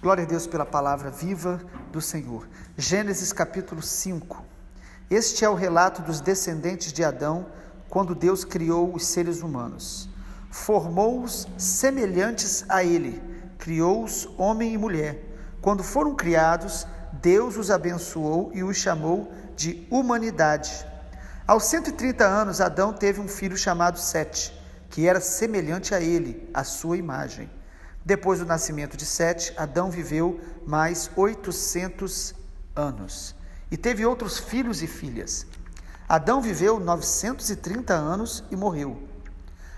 Glória a Deus pela palavra viva do Senhor. Gênesis capítulo 5. Este é o relato dos descendentes de Adão, quando Deus criou os seres humanos. Formou-os semelhantes a ele, criou-os homem e mulher. Quando foram criados, Deus os abençoou e os chamou de humanidade. Aos 130 anos, Adão teve um filho chamado Sete, que era semelhante a ele, à sua imagem. Depois do nascimento de Sete, Adão viveu mais 800 anos e teve outros filhos e filhas. Adão viveu 930 anos e morreu.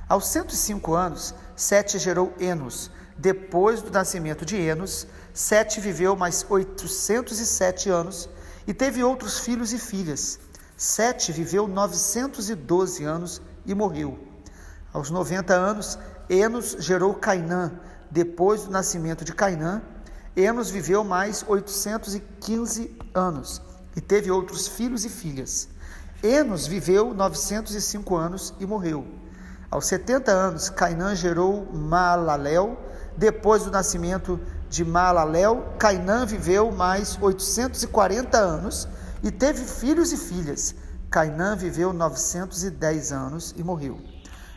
Aos 105 anos, Sete gerou Enos. Depois do nascimento de Enos, Sete viveu mais 807 anos e teve outros filhos e filhas. Sete viveu 912 anos e morreu. Aos 90 anos, Enos gerou Cainã. Depois do nascimento de Cainã, Enos viveu mais 815 anos e teve outros filhos e filhas. Enos viveu 905 anos e morreu. Aos 70 anos, Cainã gerou Maalalel. Depois do nascimento de Maalalel, Cainã viveu mais 840 anos e teve filhos e filhas. Cainã viveu 910 anos e morreu.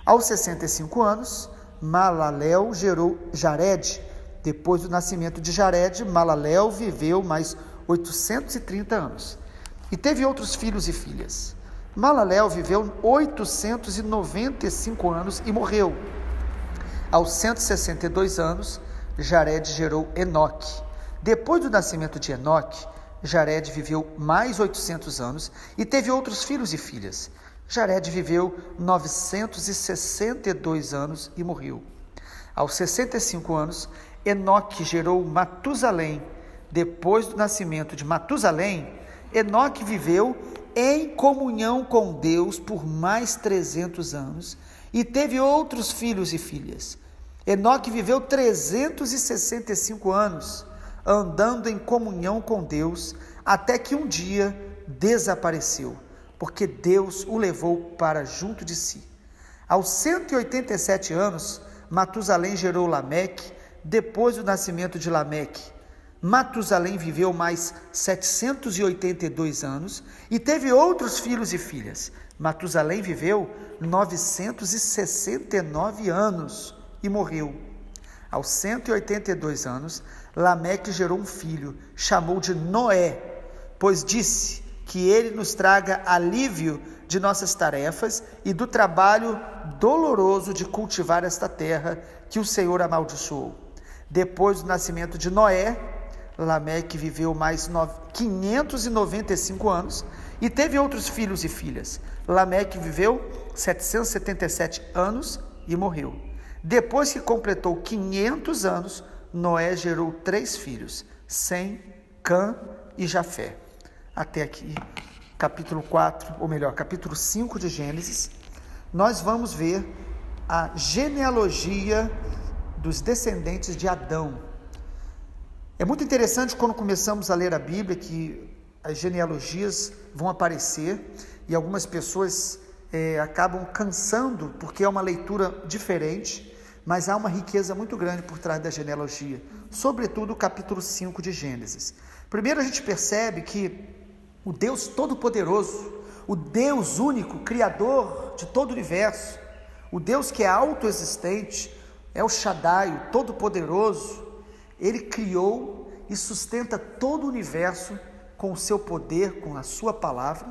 Aos 65 anos, Maalalel gerou Jared. Depois do nascimento de Jared, Maalalel viveu mais 830 anos e teve outros filhos e filhas. Maalalel viveu 895 anos e morreu. Aos 162 anos, Jared gerou Enoque. Depois do nascimento de Enoque, Jared viveu mais 800 anos e teve outros filhos e filhas. Jared viveu 962 anos e morreu. Aos 65 anos, Enoque gerou Matusalém. Depois do nascimento de Matusalém, Enoque viveu em comunhão com Deus por mais 300 anos e teve outros filhos e filhas. Enoque viveu 365 anos, andando em comunhão com Deus, até que um dia desapareceu, porque Deus o levou para junto de si. Aos 187 anos, Matusalém gerou Lameque. Depois do nascimento de Lameque, Matusalém viveu mais 782 anos e teve outros filhos e filhas. Matusalém viveu 969 anos e morreu. Aos 182 anos, Lameque gerou um filho, chamou de Noé, pois disse que ele nos traga alívio de nossas tarefas e do trabalho doloroso de cultivar esta terra que o Senhor amaldiçoou. Depois do nascimento de Noé, Lameque viveu mais 595 anos e teve outros filhos e filhas. Lameque viveu 777 anos e morreu. Depois que completou 500 anos, Noé gerou 3 filhos, Sem, Cã e Jafé. Até aqui, capítulo 5 de Gênesis, nós vamos ver a genealogia dos descendentes de Adão. É muito interessante quando começamos a ler a Bíblia que as genealogias vão aparecer e algumas pessoas acabam cansando porque é uma leitura diferente, mas há uma riqueza muito grande por trás da genealogia, sobretudo o capítulo 5 de Gênesis. Primeiro a gente percebe que o Deus Todo-Poderoso, o Deus único, Criador de todo o universo, o Deus que é autoexistente, é o Shaddai, o Todo-Poderoso, ele criou e sustenta todo o universo com o seu poder, com a sua palavra,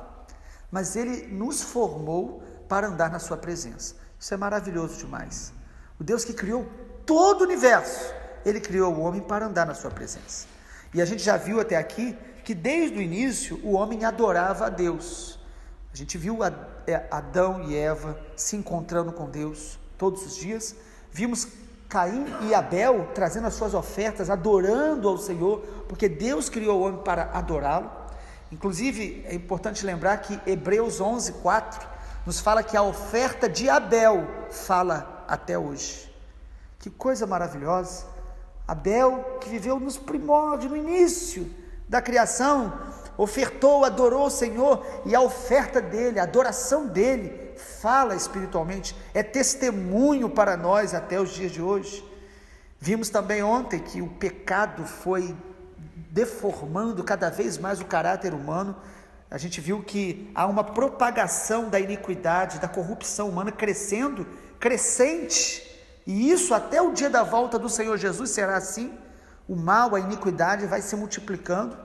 mas ele nos formou para andar na sua presença. Isso é maravilhoso demais. O Deus que criou todo o universo, ele criou o homem para andar na sua presença. E a gente já viu até aqui que desde o início o homem adorava a Deus. A gente viu Adão e Eva se encontrando com Deus todos os dias. Vimos Caim e Abel trazendo as suas ofertas, adorando ao Senhor, porque Deus criou o homem para adorá-lo. Inclusive, é importante lembrar que Hebreus 11:4 nos fala que a oferta de Abel fala até hoje. Que coisa maravilhosa! Abel, que viveu nos primórdios, no início da criação, ofertou, adorou o Senhor, e a oferta dele, a adoração dele, fala espiritualmente, é testemunho para nós até os dias de hoje. Vimos também ontem que o pecado foi deformando cada vez mais o caráter humano. A gente viu que há uma propagação da iniquidade, da corrupção humana crescente, e isso até o dia da volta do Senhor Jesus será assim. O mal, a iniquidade vai se multiplicando,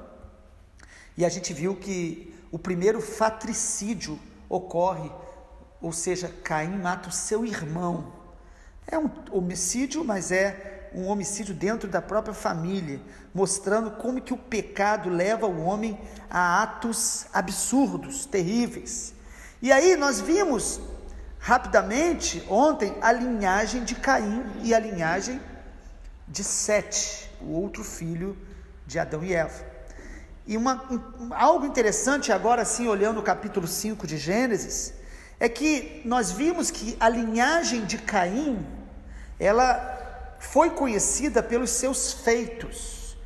e a gente viu que o primeiro fratricídio ocorre, ou seja, Caim mata o seu irmão. É um homicídio, mas é um homicídio dentro da própria família, mostrando como que o pecado leva o homem a atos absurdos, terríveis. E aí nós vimos rapidamente ontem a linhagem de Caim e a linhagem de Sete, o outro filho de Adão e Eva. E algo interessante agora sim, olhando o capítulo 5 de Gênesis, é que nós vimos que a linhagem de Caim, ela foi conhecida pelos seus feitos.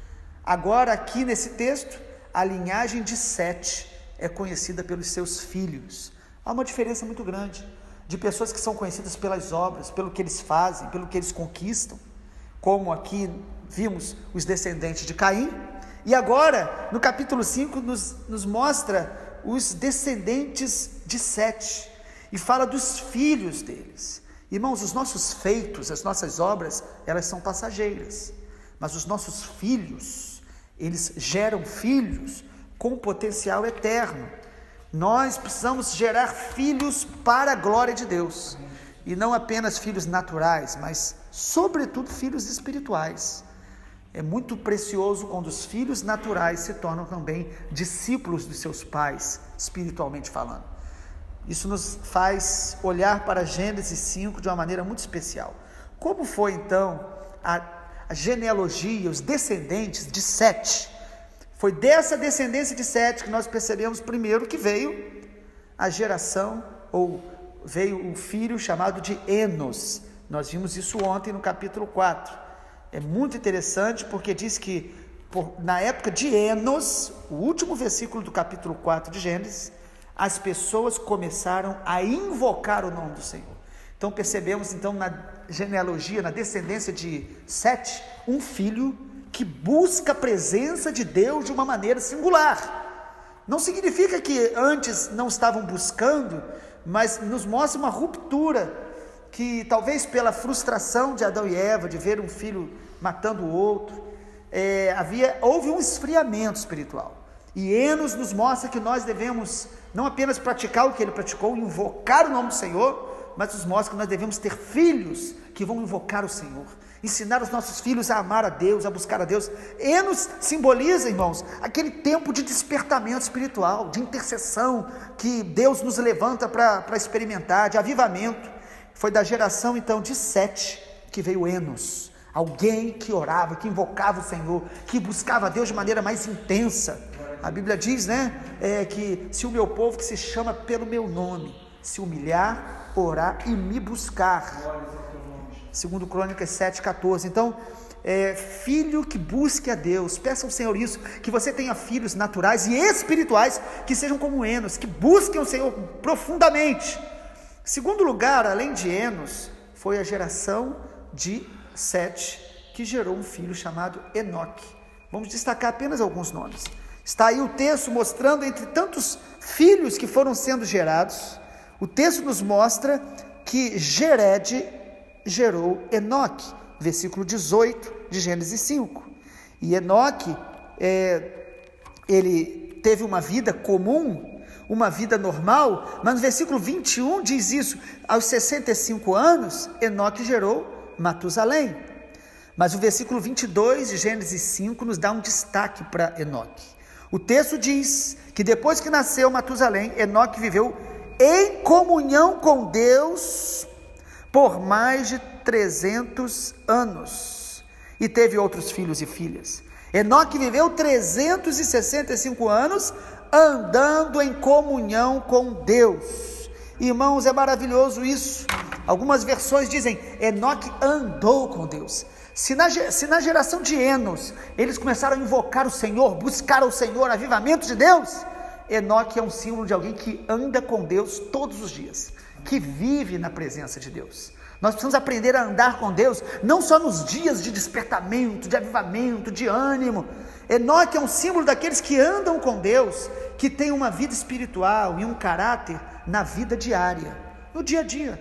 Agora aqui nesse texto, a linhagem de Sete é conhecida pelos seus filhos. Há uma diferença muito grande de pessoas que são conhecidas pelas obras, pelo que eles fazem, pelo que eles conquistam, como aqui vimos os descendentes de Caim, e agora no capítulo 5 nos mostra os descendentes de Sete, e fala dos filhos deles. Irmãos, os nossos feitos, as nossas obras, elas são passageiras, mas os nossos filhos, eles geram filhos com potencial eterno. Nós precisamos gerar filhos para a glória de Deus, e não apenas filhos naturais, mas sobretudo filhos espirituais. É muito precioso quando os filhos naturais se tornam também discípulos dos seus pais, espiritualmente falando. Isso nos faz olhar para Gênesis 5 de uma maneira muito especial. Como foi então a genealogia, os descendentes de Sete? Foi dessa descendência de Sete que nós percebemos primeiro que veio a geração, ou veio o filho chamado de Enos. Nós vimos isso ontem no capítulo 4. É muito interessante porque diz que na época de Enos, o último versículo do capítulo 4 de Gênesis, as pessoas começaram a invocar o nome do Senhor. Então percebemos então na genealogia, na descendência de Sete, um filho que busca a presença de Deus de uma maneira singular. Não significa que antes não estavam buscando, mas nos mostra uma ruptura, que talvez pela frustração de Adão e Eva, de ver um filho matando o outro, houve um esfriamento espiritual. E Enos nos mostra que nós devemos não apenas praticar o que ele praticou, invocar o nome do Senhor, mas nos mostra que nós devemos ter filhos que vão invocar o Senhor, ensinar os nossos filhos a amar a Deus, a buscar a Deus. Enos simboliza, irmãos, aquele tempo de despertamento espiritual, de intercessão, que Deus nos levanta para experimentar, de avivamento. Foi da geração então de Sete que veio Enos, alguém que orava, que invocava o Senhor, que buscava a Deus de maneira mais intensa. A Bíblia diz, que se o meu povo, que se chama pelo meu nome, se humilhar, orar e me buscar, segundo Crônicas 7,14. Então, filho que busque a Deus, peça ao Senhor isso, que você tenha filhos naturais e espirituais, que sejam como Enos, que busquem o Senhor profundamente. Segundo lugar, além de Enos, foi a geração de Sete, que gerou um filho chamado Enoque. Vamos destacar apenas alguns nomes. Está aí o texto mostrando, entre tantos filhos que foram sendo gerados, o texto nos mostra que Jered gerou Enoque, versículo 18 de Gênesis 5. E Enoque, ele teve uma vida comum, uma vida normal, mas no versículo 21 diz isso: aos 65 anos, Enoque gerou Matusalém. Mas o versículo 22 de Gênesis 5 nos dá um destaque para Enoque. O texto diz que depois que nasceu Matusalém, Enoque viveu em comunhão com Deus por mais de 300 anos e teve outros filhos e filhas. Enoque viveu 365 anos andando em comunhão com Deus. Irmãos, é maravilhoso isso. Algumas versões dizem, Enoque andou com Deus. Se na geração de Enos, eles começaram a invocar o Senhor, buscar o Senhor, avivamento de Deus, Enoque é um símbolo de alguém que anda com Deus todos os dias, que vive na presença de Deus. Nós precisamos aprender a andar com Deus, não só nos dias de despertamento, de avivamento, de ânimo. Enoque é um símbolo daqueles que andam com Deus, que têm uma vida espiritual e um caráter na vida diária, no dia a dia,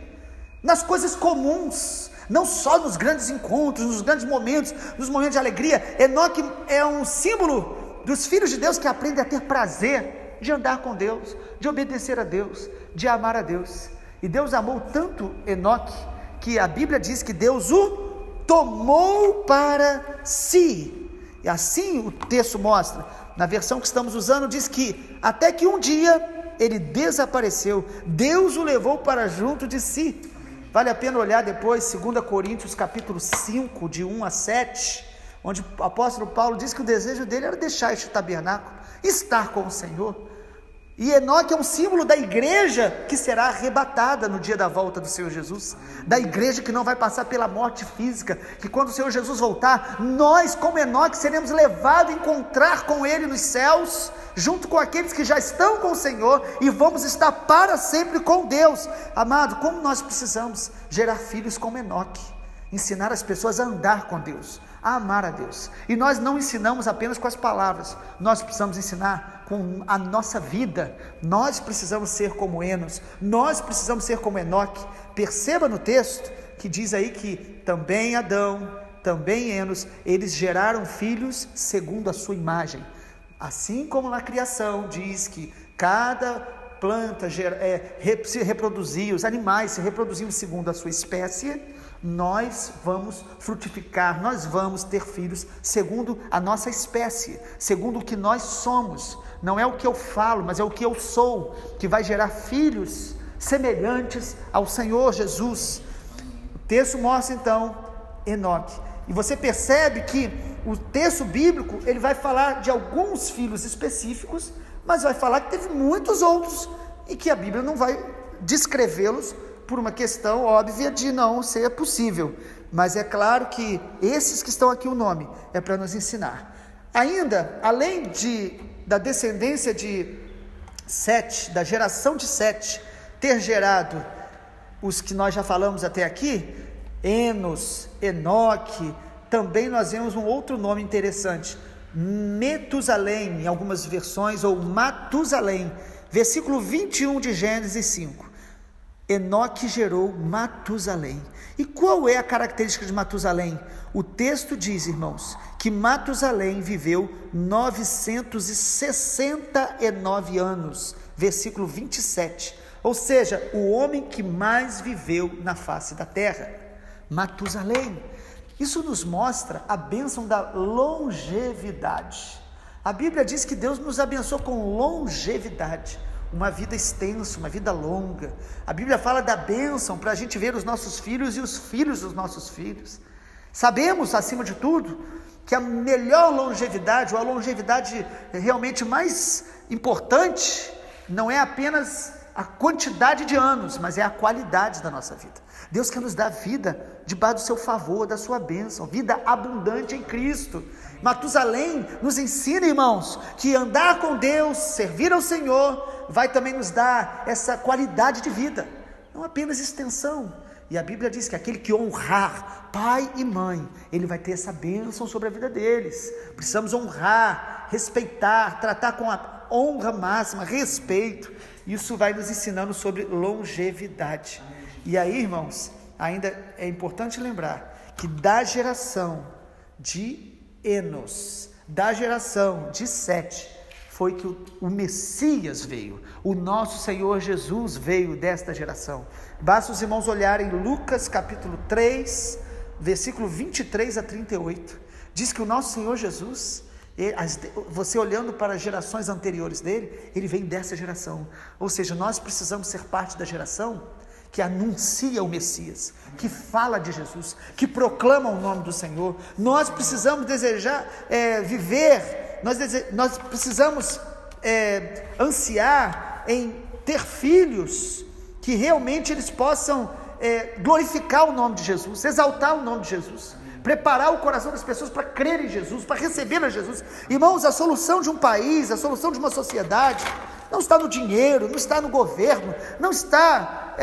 nas coisas comuns, não só nos grandes encontros, nos grandes momentos, nos momentos de alegria. Enoque é um símbolo dos filhos de Deus que aprendem a ter prazer de andar com Deus, de obedecer a Deus, de amar a Deus. E Deus amou tanto Enoque, que a Bíblia diz que Deus o tomou para si. E assim o texto mostra, na versão que estamos usando, diz que até que um dia ele desapareceu, Deus o levou para junto de si. Vale a pena olhar depois 2 Coríntios capítulo 5, de 1 a 7, onde o apóstolo Paulo diz que o desejo dele era deixar este tabernáculo, estar com o Senhor. E Enoque é um símbolo da igreja que será arrebatada no dia da volta do Senhor Jesus, da igreja que não vai passar pela morte física, que quando o Senhor Jesus voltar, nós como Enoque seremos levados a encontrar com Ele nos céus, junto com aqueles que já estão com o Senhor, e vamos estar para sempre com Deus. Amado, como nós precisamos gerar filhos como Enoque, ensinar as pessoas a andar com Deus, a amar a Deus. E nós não ensinamos apenas com as palavras, nós precisamos ensinar com a nossa vida. Nós precisamos ser como Enos, nós precisamos ser como Enoque. Perceba no texto que diz aí que também Adão, também Enos, eles geraram filhos segundo a sua imagem. Assim como na criação diz que cada planta se reproduzia, os animais se reproduziam segundo a sua espécie, nós vamos frutificar, nós vamos ter filhos segundo a nossa espécie, segundo o que nós somos. Não é o que eu falo, mas é o que eu sou, que vai gerar filhos semelhantes ao Senhor Jesus. O texto mostra então Enoque, e você percebe que o texto bíblico, ele vai falar de alguns filhos específicos, mas vai falar que teve muitos outros, e que a Bíblia não vai descrevê-los por uma questão óbvia de não ser possível, mas é claro que esses que estão aqui o nome, é para nos ensinar. Ainda, além da descendência de Sete, da geração de Sete, ter gerado os que nós já falamos até aqui, Enos, Enoque, também nós vemos um outro nome interessante, Metusalém, em algumas versões, ou Matusalém, versículo 21 de Gênesis 5. Enoque gerou Matusalém. E qual é a característica de Matusalém? O texto diz, irmãos, que Matusalém viveu 969 anos, versículo 27, ou seja, o homem que mais viveu na face da terra, Matusalém. Isso nos mostra a bênção da longevidade. A Bíblia diz que Deus nos abençoou com longevidade, uma vida extensa, uma vida longa. A Bíblia fala da bênção para a gente ver os nossos filhos e os filhos dos nossos filhos. Sabemos, acima de tudo, que a melhor longevidade, ou a longevidade realmente mais importante, não é apenas a quantidade de anos, mas é a qualidade da nossa vida. Deus quer nos dar vida debaixo do seu favor, da sua bênção, vida abundante em Cristo. Matusalém nos ensina, irmãos, que andar com Deus, servir ao Senhor, vai também nos dar essa qualidade de vida, não apenas extensão. E a Bíblia diz que aquele que honrar pai e mãe, ele vai ter essa bênção sobre a vida deles. Precisamos honrar, respeitar, tratar com a honra máxima, respeito. Isso vai nos ensinando sobre longevidade. E aí, irmãos, ainda é importante lembrar que da geração de Enos, da geração de Sete, foi que o Messias veio, o nosso Senhor Jesus veio desta geração. Basta os irmãos olharem Lucas capítulo 3, versículo 23 a 38, diz que o nosso Senhor Jesus, você olhando para as gerações anteriores dele, ele vem dessa geração, ou seja, nós precisamos ser parte da geração que anuncia o Messias, que fala de Jesus, que proclama o nome do Senhor. Nós precisamos desejar viver, nós precisamos ansiar em ter filhos que realmente eles possam glorificar o nome de Jesus, exaltar o nome de Jesus, preparar o coração das pessoas para crer em Jesus, para receber a Jesus. Irmãos, a solução de um país, a solução de uma sociedade, não está no dinheiro, não está no governo, não está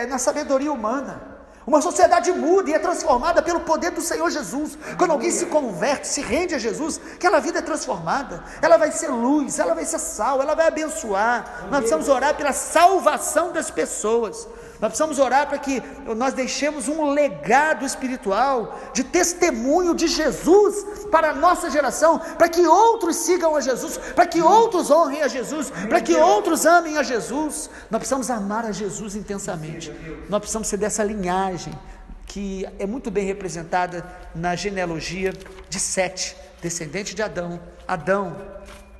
na sabedoria humana. Uma sociedade muda e é transformada pelo poder do Senhor Jesus. Quando alguém se converte, se rende a Jesus, aquela vida é transformada. Ela vai ser luz, ela vai ser sal, ela vai abençoar. Nós precisamos orar pela salvação das pessoas. Nós precisamos orar para que nós deixemos um legado espiritual de testemunho de Jesus para a nossa geração, para que outros sigam a Jesus, para que outros honrem a Jesus, para que outros amem a Jesus. Nós precisamos amar a Jesus intensamente. Nós precisamos ser dessa linhagem que é muito bem representada na genealogia de Sete, descendente de Adão. Adão,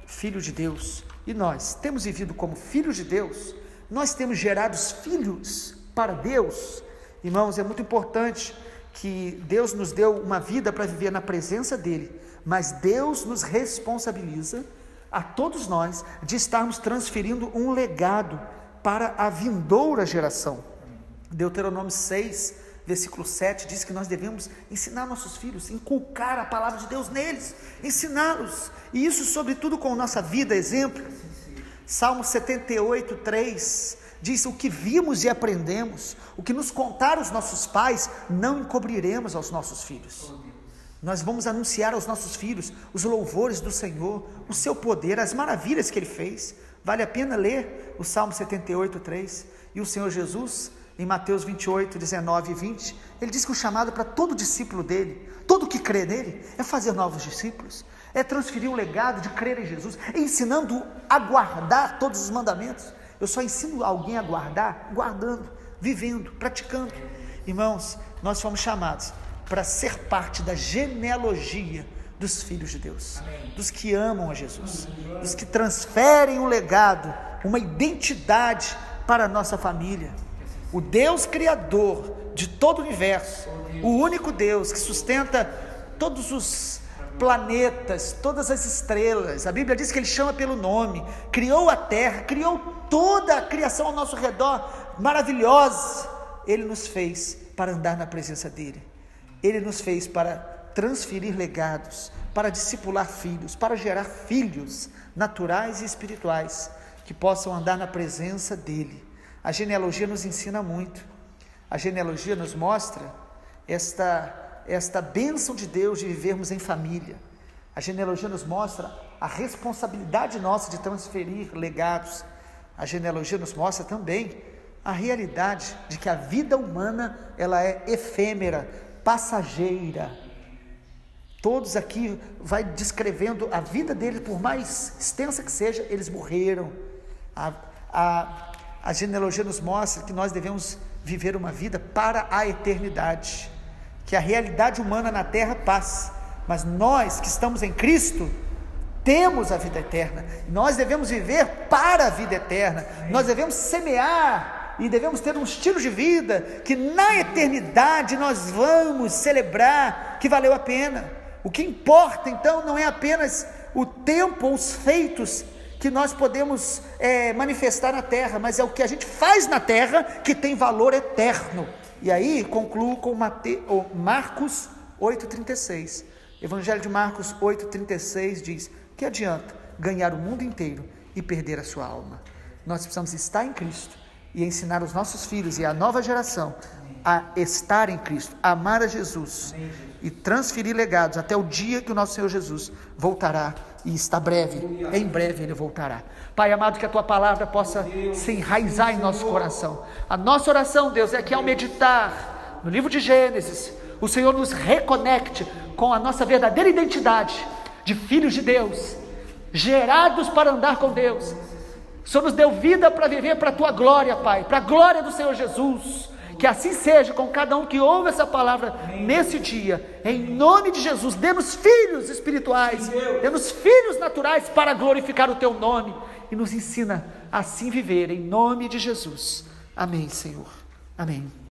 filho de Deus. E nós temos vivido como filhos de Deus. Nós temos gerado filhos para Deus. Irmãos, é muito importante que Deus nos deu uma vida para viver na presença dEle, mas Deus nos responsabiliza, a todos nós, de estarmos transferindo um legado para a vindoura geração. Deuteronômio 6, versículo 7, diz que nós devemos ensinar nossos filhos, inculcar a palavra de Deus neles, ensiná-los, e isso sobretudo com nossa vida, exemplo. Salmo 78, 3, diz: o que vimos e aprendemos, o que nos contaram os nossos pais, não encobriremos aos nossos filhos. Nós vamos anunciar aos nossos filhos os louvores do Senhor, o seu poder, as maravilhas que Ele fez. Vale a pena ler o Salmo 78, 3, e o Senhor Jesus, em Mateus 28, 19 e 20, Ele diz que o chamado para todo discípulo dEle, todo que crê nele, é fazer novos discípulos, é transferir um legado de crer em Jesus, ensinando a guardar todos os mandamentos. Eu só ensino alguém a guardar, guardando, vivendo, praticando. Irmãos, nós fomos chamados para ser parte da genealogia dos filhos de Deus, dos que amam a Jesus, dos que transferem um legado, uma identidade para a nossa família. O Deus Criador de todo o universo, o único Deus que sustenta todos os planetas, todas as estrelas, a Bíblia diz que Ele chama pelo nome, criou a terra, criou toda a criação ao nosso redor, maravilhosa. Ele nos fez para andar na presença dEle, Ele nos fez para transferir legados, para discipular filhos, para gerar filhos naturais e espirituais, que possam andar na presença dEle. A genealogia nos ensina muito, a genealogia nos mostra esta bênção de Deus de vivermos em família. A genealogia nos mostra a responsabilidade nossa de transferir legados. A genealogia nos mostra também a realidade de que a vida humana, ela é efêmera, passageira. Todos aqui vai descrevendo a vida deles, por mais extensa que seja, eles morreram. A genealogia nos mostra que nós devemos viver uma vida para a eternidade, que a realidade humana na terra passa, mas nós que estamos em Cristo, temos a vida eterna. Nós devemos viver para a vida eterna, nós devemos semear e devemos ter um estilo de vida que na eternidade nós vamos celebrar que valeu a pena. O que importa então não é apenas o tempo ou os feitos que nós podemos manifestar na terra, mas é o que a gente faz na terra que tem valor eterno. E aí concluo com Marcos 8,36. Evangelho de Marcos 8,36 diz: que adianta ganhar o mundo inteiro e perder a sua alma? Nós precisamos estar em Cristo e ensinar os nossos filhos e a nova geração a estar em Cristo, a amar a Jesus e transferir legados até o dia que o nosso Senhor Jesus voltará, e está breve, em breve Ele voltará. Pai amado, que a Tua palavra possa se enraizar em nosso coração. A nossa oração, Deus, é que ao meditar no livro de Gênesis, o Senhor nos reconecte com a nossa verdadeira identidade de filhos de Deus, gerados para andar com Deus. O Senhor nos deu vida para viver para a Tua glória, Pai, para a glória do Senhor Jesus. Que assim seja com cada um que ouve essa palavra nesse dia, em nome de Jesus. Dê-nos filhos espirituais, dê-nos filhos naturais para glorificar o Teu nome, e nos ensina a assim viver, em nome de Jesus. Amém, Senhor. Amém.